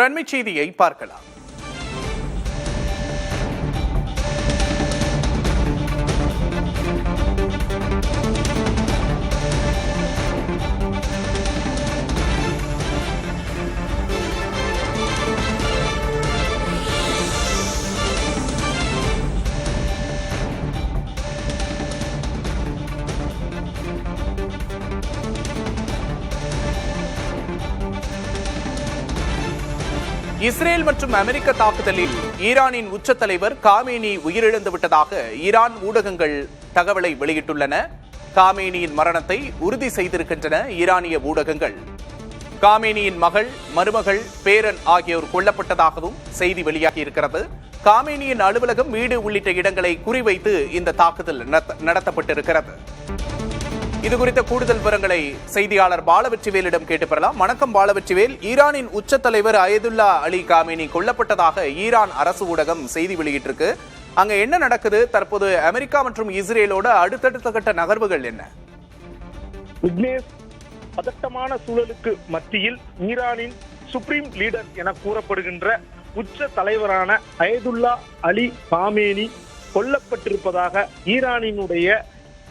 அண்மை செய்தியை பார்க்கலாம். இஸ்ரேல் மற்றும் அமெரிக்க தாக்குதலில் ஈரானின் உச்ச தலைவர் காமேனி உயிரிழந்து விட்டதாக ஈரான் ஊடகங்கள் தகவலை வெளியிட்டுள்ளன. காமேனியின் மரணத்தை உறுதி செய்திருக்கின்றன ஈரானிய ஊடகங்கள். காமேனியின் மகள், மருமகள், பேரன் ஆகியோர் கொல்லப்பட்டதாகவும் செய்தி வெளியாகியிருக்கிறது. காமேனியின் அலுவலகம், வீடு உள்ளிட்ட இடங்களை குறிவைத்து இந்த தாக்குதல் நடத்தப்பட்டிருக்கிறது. இதுகுறித்த கூடுதல் விவரங்களை செய்தியாளர் பாலவெற்றிவேலிடம் கேட்டு பெறலாம். வணக்கம் பாலவெற்றிவேல். ஈரானின் உச்ச தலைவர் அயதுல்லா அலி காமேனி கொல்லப்பட்டதாக ஈரான் அரசு ஊடகம் செய்தி வெளியிட்டிருக்கு. அங்க என்ன நடக்குது? தற்போது அமெரிக்கா மற்றும் இஸ்ரேலோட அடுத்தடுத்த கட்ட நகர்வுகள் என்ன? விக்னேஷ், பதட்டமான சூழலுக்கு மத்தியில் ஈரானின் சுப்ரீம் லீடர் என கூறப்படுகின்ற உச்ச தலைவரான அயதுல்லா அலி காமேனி கொல்லப்பட்டிருப்பதாக ஈரானினுடைய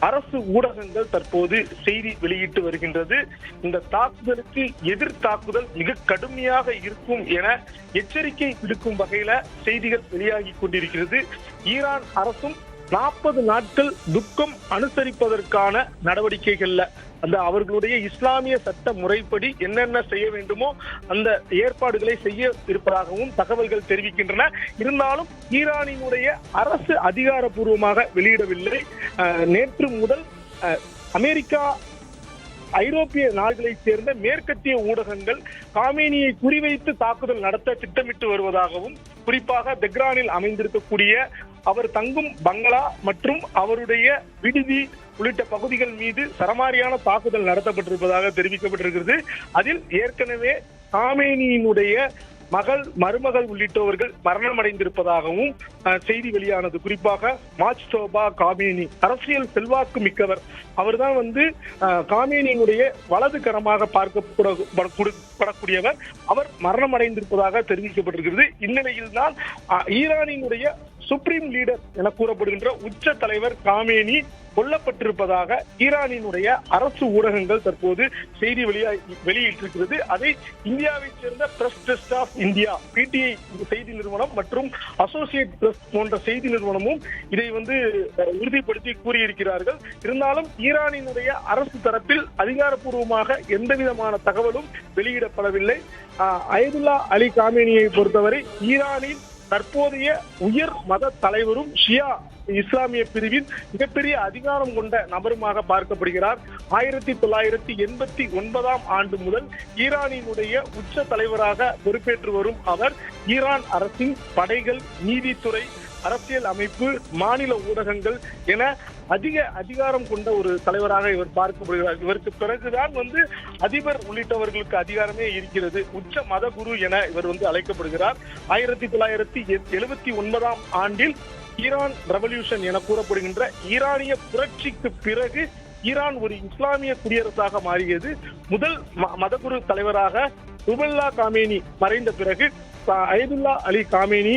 அரசு ஊடகங்கள் தற்போது செய்தி வெளியிட்டு வருகின்றது. இந்த தாக்குதலுக்கு எதிர் தாக்குதல் மிக கடுமையாக இருக்கும் என எச்சரிக்கை விடுக்கும் வகையில செய்திகள் வெளியாகி கொண்டிருக்கிறது. ஈரான் அரசும் 40 நாட்கள் துக்கம் அனுசரிப்பதற்கான நடவடிக்கைகள்ல அந்த அவர்களுடைய இஸ்லாமிய சட்ட முறைப்படி என்னென்ன செய்ய வேண்டுமோ அந்த ஏற்பாடுகளை செய்ய இருப்பதாகவும் தகவல்கள் தெரிவிக்கின்றன. இருந்தாலும் ஈரானினுடைய அரசு அதிகாரப்பூர்வமாக வெளியிடவில்லை. நேற்று முதல் அமெரிக்கா, ஐரோப்பிய நாடுகளைச் சேர்ந்த மேற்கத்திய ஊடகங்கள் காமேனியை குறிவைத்து தாக்குதல் நடத்த திட்டமிட்டு வருவதாகவும், குறிப்பாக தெஹ்ரானில் அமைந்திருக்கக்கூடிய அவர் தங்கும் பங்களா மற்றும் அவருடைய விடுதி உள்ளிட்ட பகுதிகள் மீது சரமாரியான தாக்குதல் நடத்தப்பட்டிருப்பதாக தெரிவிக்கப்பட்டிருக்கிறது. அதில் ஏற்கனவே காமேனியினுடைய மகள், மருமகள் உள்ளிட்டவர்கள் மரணமடைந்திருப்பதாகவும் செய்தி வெளியானது. குறிப்பாக மாஜ்தோபா காமேனி அரசியல் செல்வாக்கு மிக்கவர். அவர்தான் காமேனியினுடைய வலது கரமாக பார்க்கப்படக்கூடியவர். அவர் மரணமடைந்திருப்பதாக தெரிவிக்கப்பட்டிருக்கிறது. இந்நிலையில் தான் ஈரானினுடைய சுப்ரீம் லீடர் என கூறப்படுகின்ற உச்ச தலைவர் காமேனி கொல்லப்பட்டிருப்பதாக ஈரானினுடைய அரசு ஊடகங்கள் தற்போது செய்தி வெளியிட்டிருக்கிறது. அதை இந்தியாவைச் சேர்ந்த press trust of India, PTI செய்தி நிறுவனம் மற்றும் அசோசியேட் பிரஸ் போன்ற செய்தி நிறுவனமும் இதை உறுதிப்படுத்தி கூறியிருக்கிறார்கள். இருந்தாலும் ஈரானினுடைய அரசு தரப்பில் அதிகாரப்பூர்வமாக எந்த விதமான தகவலும் வெளியிடப்படவில்லை. அயதுல்லா அலி காமேனியை பொறுத்தவரை ஈரானின் தற்போதைய உயர் மத தலைவரும் ஷியா இஸ்லாமிய பிரிவின் மிகப்பெரிய அதிகாரம் கொண்ட நபருமாக பார்க்கப்படுகிறார். 1989 ஆண்டு முதல் ஈரானினுடைய உச்ச தலைவராக பொறுப்பேற்று வரும் அவர் ஈரான் அரசின் படைகள், நீதித்துறை, அரசியல் அமைப்பு, மாநில ஊடகங்கள் என அதிக அதிகாரம் கொண்ட ஒரு தலைவராக இவர் பார்க்கப்படுகிறார். இவருக்கு பிறகுதான் அதிபர் உள்ளிட்டவர்களுக்கு அதிகாரமே இருக்கிறது. உச்ச மத குரு என இவர் அழைக்கப்படுகிறார். 1979 ஆண்டில் ஈரான் ரெவல்யூஷன் என கூறப்படுகின்ற ஈரானிய புரட்சிக்கு பிறகு ஈரான் ஒரு இஸ்லாமிய குடியரசாக மாறியது. முதல் மதகுரு தலைவராக ருஹுல்லா காமேனி மறைந்த பிறகு அயதுல்லா அலி காமேனி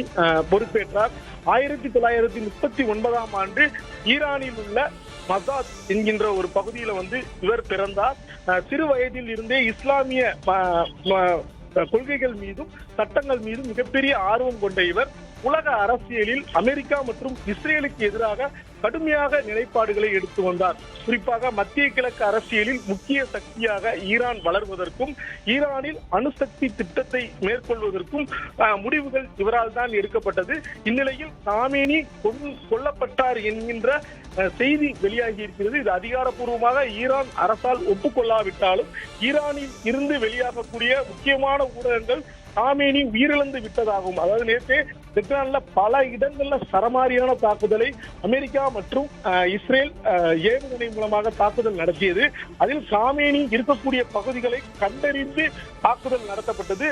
பொறுப்பேற்றார். 1939 ஆண்டு ஈரானில் உள்ள மசாத் என்கின்ற ஒரு பகுதியில இவர் பிறந்தார். சிறு வயதில் இருந்தே இஸ்லாமிய கொள்கைகள் மீதும் சட்டங்கள் மீதும் மிகப்பெரிய ஆர்வம் கொண்ட இவர் உலக அரசியலில் அமெரிக்கா மற்றும் இஸ்ரேலுக்கு எதிராக கடுமையாக நிலைப்பாடுகளை எடுத்து வந்தார். குறிப்பாக மத்திய கிழக்கு அரசியலில் முக்கிய சக்தியாக ஈரான் வளர்வதற்கும் ஈரானில் அணுசக்தி திட்டத்தை மேற்கொள்வதற்கும் முடிவுகள் இவரால் தான் எடுக்கப்பட்டது. இந்நிலையில் காமேனி கொல்லப்பட்டார் என்கின்ற செய்தி வெளியாகி இருக்கிறது. இது அதிகாரப்பூர்வமாக ஈரான் அரசால் ஒப்புக்கொள்ளாவிட்டாலும் ஈரானில் இருந்து வெளியாகக்கூடிய முக்கியமான ஊடகங்கள் காமேனி உயிரிழந்து விட்டதாகவும், அதாவது நேற்றே தெஹ்ரான்ல பல இடங்கள்ல சரமாரியான தாக்குதலை அமெரிக்கா மற்றும் இஸ்ரேல் ஏவுகணை மூலமாக தாக்குதல் நடத்தியது. அதில் காமேனி இருக்கக்கூடிய பகுதிகளை கண்டறிந்து தாக்குதல் நடத்தப்பட்டது.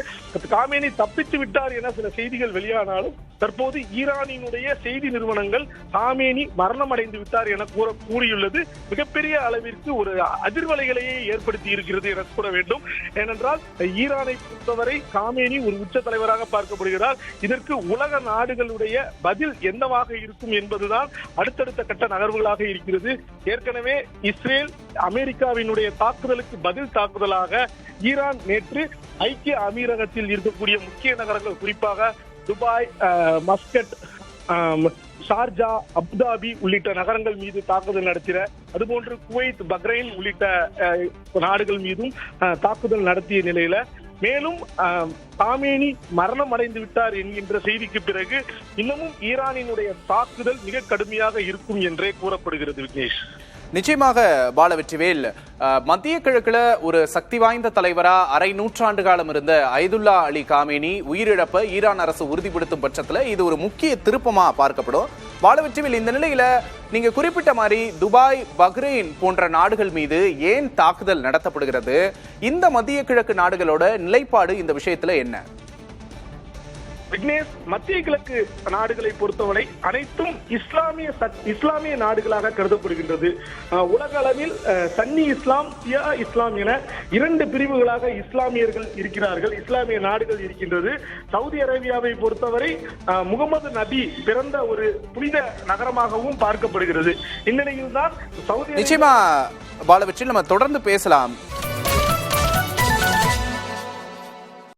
காமேனி தப்பித்து விட்டார் என சில செய்திகள் வெளியானாலும் தற்போது ஈரானினுடைய செய்தி நிறுவனங்கள் காமேனி மரணம் அடைந்து விட்டார் என கூறியுள்ளது மிகப்பெரிய அளவிற்கு ஒரு அதிர்வலைகளையே ஏற்படுத்தி இருக்கிறது என கூற வேண்டும். ஏனென்றால் ஈரானை பொறுத்தவரை காமேனி ஒரு உச்ச தலைவராக பார்க்கப்படுகிறார். இதற்கு உலக நாடுகளுடைய பதில் என்னவாக இருக்கும் என்பதுதான் அடுத்தடுத்த கட்ட நகர்வுகளாக இருக்கிறது. ஏற்கனவே இஸ்ரேல் அமெரிக்காவினுடைய தாக்குதலுக்கு பதில் தாக்குதலாக ஈரான் நேற்று ஐக்கிய அமீரகத்தில் இருக்கக்கூடிய முக்கிய நகரங்கள் குறிப்பாக துபாய், மஸ்கட், ஷார்ஜா, அபுதாபி உள்ளிட்ட நகரங்கள் மீது தாக்குதல் நடத்தின. அதுபோன்று குவைத், பஹ்ரைன் உள்ளிட்ட நாடுகள் மீதும் தாக்குதல் நடத்திய நிலையில மேலும் காமேனி மரணம் அடைந்து விட்டார் என்கின்ற செய்திக்கு பிறகு இன்னமும் ஈரானினுடைய தாக்குதல் மிக கடுமையாக இருக்கும் என்றே கூறப்படுகிறது. விக்னேஷ், நிச்சயமாக பாலவெற்றிவேல், மத்திய கிழக்குல ஒரு சக்தி வாய்ந்த தலைவரா அரை நூற்றாண்டு காலம் இருந்த ஐதுல்லா அலி காமேனி உயிரிழப்ப ஈரான் அரசு உறுதிப்படுத்தும் பட்சத்துல இது ஒரு முக்கிய திருப்பமா பார்க்கப்படும். பாலவெற்றிவேல், இந்த நிலையில நீங்க குறிப்பிட்ட மாதிரி துபாய், பஹ்ரைன் போன்ற நாடுகள் மீது ஏன் தாக்குதல் நடத்தப்படுகிறது? இந்த மத்திய கிழக்கு நாடுகளோட நிலைப்பாடு இந்த விஷயத்துல என்ன? விக்னேஷ், மத்திய கிழக்கு நாடுகளை பொறுத்தவரை அனைத்தும் இஸ்லாமிய நாடுகளாக கருதப்படுகின்றது. உலக அளவில் சன்னி இஸ்லாம், சியா இஸ்லாம் என 2 பிரிவுகளாக இஸ்லாமியர்கள் இருக்கிறார்கள், இஸ்லாமிய நாடுகள் இருக்கின்றது. சவுதி அரேபியாவை பொறுத்தவரை முகமது நபி பிறந்த ஒரு புனித நகரமாகவும் பார்க்கப்படுகிறது. இந்நிலையில் தான் நிச்சயமா பாலவெற்றில் நம்ம தொடர்ந்து பேசலாம்.